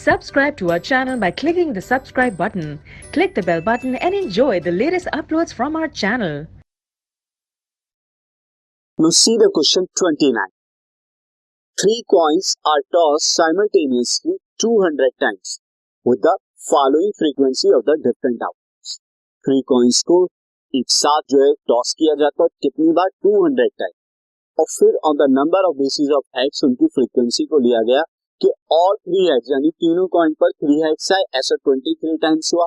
Subscribe to our channel by clicking the subscribe button. Click the bell button and enjoy the latest uploads from our channel. Now see the question 29. Three coins are tossed simultaneously 200 times with the following frequency of the different outputs. Three coins को एक साथ जो है toss किया जाता है कितनी बार 200 time, और फिर on the number of basis of heads उनकी फ्रीक्वेंसी को लिया गया कि ऑल थ्री हेड्स यानी तीनों कॉइन पर थ्री हेड्स आए, ऐसा 23 टाइम्स हुआ।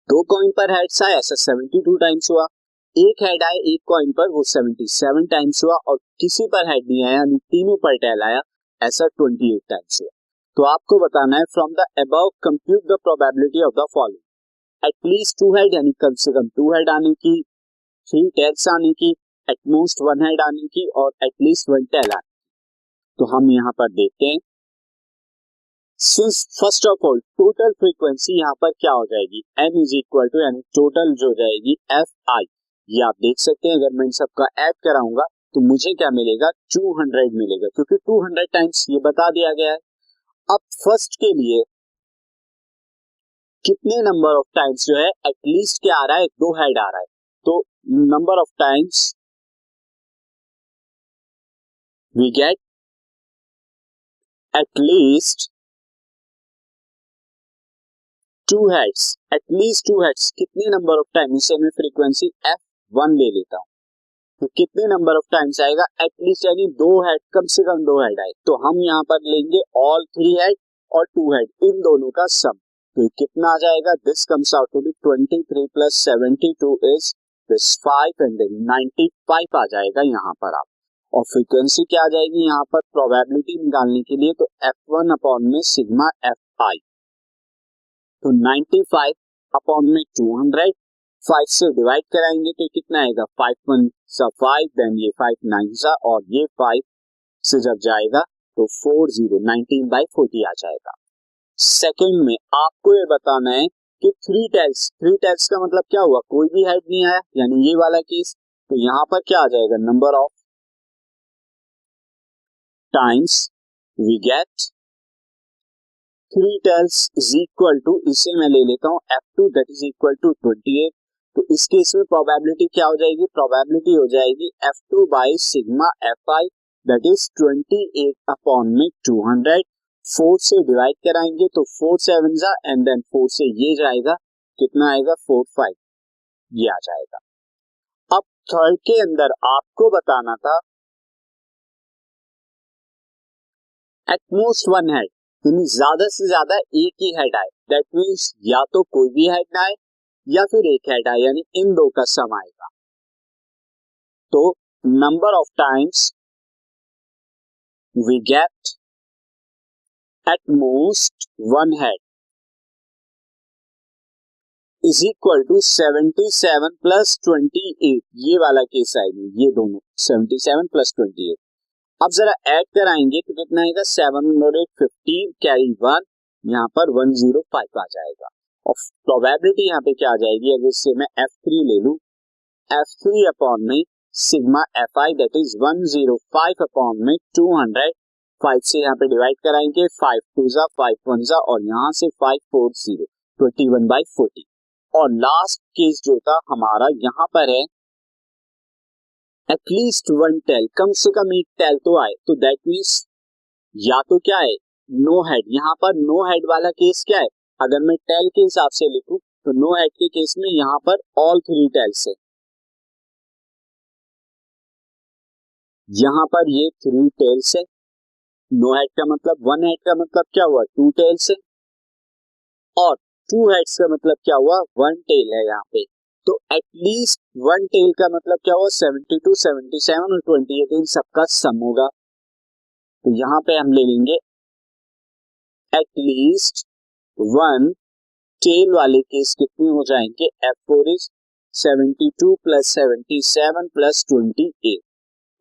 दो कॉइन पर हेड्स आए, ऐसा 72 टाइम्स हुआ। एक हेड आए एक कॉइन पर, वो 77 टाइम्स हुआ, और किसी पर हेड नहीं आया यानी तीनों पर टेल आया, ऐसा 28 टाइम्स हुआ। तो आपको बताना है from the above compute the probability of the following. At least to head यानी कम से कम टू हेड आने की, थ्री टेल्स आने की, एटमोस्ट वन हेड आने की, और एटलीस्ट वन टेल आने की। तो हम यहाँ पर देखते हैं, since first of all total frequency यहाँ पर क्या हो जाएगी, n इज इक्वल टू यानी टोटल जो जाएगी एफ आई। ये आप देख सकते हैं, अगर मैं इन सबका ऐड कराऊंगा तो मुझे क्या मिलेगा, 200 मिलेगा, क्योंकि 200 टाइम्स ये बता दिया गया है। अब फर्स्ट के लिए कितने नंबर ऑफ टाइम्स जो है एटलीस्ट क्या आ रहा है, दो हेड आ रहा है, तो number of times we get at least two heads. At least two heads कितने नंबर ऑफ टाइम, इसे मैं फ्रीक्वेंसी F1 ले लेता हूं, तो कितने नंबर ऑफ टाइम्स आएगा, एटलीस्ट यानी दो हेड, कम से कम दो हेड आए, तो हम यहाँ पर लेंगे ऑल थ्री हेड और टू हेड, इन दोनों का सम। तो ये कितना आ जाएगा, this comes out to be 23 plus 72 is this 5 and then 95 आ जाएगा यहाँ पर आप। और फ्रीक्वेंसी क्या आ जाएगी यहाँ पर प्रोबेबिलिटी निकालने के लिए, तो F1 अपॉन में सिग्मा Fi, तो 95 अपॉन में 200, 5 से डिवाइड कराएंगे तो कितना आएगा, 5 1 सा 5, देन ये 5 9 सा, और ये 5 से जब जाएगा तो 40 19/40 आ जाएगा। सेकंड में आपको ये बताना है कि थ्री टेल्स का मतलब क्या हुआ, कोई भी हेड नहीं आया, यानी ये वाला केस, तो यहाँ पर क्या आ जाएगा, number of times we get three tails is equal to, इसे मैं ले लेता हूं F2 that is equal to 28। तो इस केस में प्रोबेबिलिटी क्या हो जाएगी, प्रोबेबिलिटी हो जाएगी F2 by sigma Fi that is 28 upon में 200। 4 से डिवाइड कराएंगे तो 4 7 जा, एंड देन 4 से ये जाएगा, कितना आएगा 4 5, ये आ जाएगा। अब थर्ड के अंदर आपको बताना था एटमोस्ट वन हेड, यानी ज्यादा से ज्यादा एक ही हेड आए, दैट मीन्स या तो कोई भी हेड ना आए या फिर एक हेड आए, यानी इन दो का सम आएगा। तो number of times we get at most one head is equal to 77 plus 28, ये वाला केस आएगी, ये दोनों 77 प्लस 28। अब जरा ऐड कराएंगे तो कितना आएगा, 750 कैरी 1, यहाँ पर 105 आ जाएगा। और प्रोबेबिलिटी यहाँ पे क्या आ जाएगी, अगर इससे मैं F3 ले लूं, F3 अपॉन में sigma Fi that is 105 upon में 200, 5 से यहाँ पे डिवाइड कराएंगे, 5 2 जा 5 1 जा, और यहाँ से 5 4 0 21/40। और लास्ट केस जो था हमारा यहाँ पर है एटलीस्ट वन टेल, कम से कम एक टेल तो आए, तो दैट मीन्स या तो क्या है, नो हेड। यहाँ पर नो हेड वाला केस क्या है, अगर मैं टेल के हिसाब से लिखूं तो नो हेड के केस में यहाँ पर ऑल थ्री टेल्स है, यहाँ पर ये थ्री टेल्स है। नो हेड का मतलब, वन हेड का मतलब क्या हुआ, टू टेल्स है, और टू हेड्स का मतलब क्या हुआ, वन टेल है यहाँ पे। तो एटलीस्ट वन टेल का मतलब क्या हुआ, 72 77 और 28, इन सबका सम होगा। तो यहाँ पे हम ले लेंगे एटलीस्ट वन टेल वाले केस कितने हो जाएंगे, F4 इज 72 प्लस 77 प्लस 28।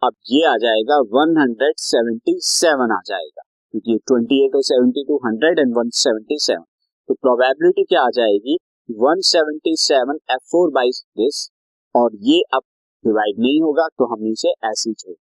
अब ये आ जाएगा 177 आ जाएगा, क्योंकि 28 और 72 100 एंड 177, तो प्रोबेबिलिटी क्या आ जाएगी, 177 F4 बाई दिस, और ये अब डिवाइड नहीं होगा तो हम इसे ऐसे ही छोड़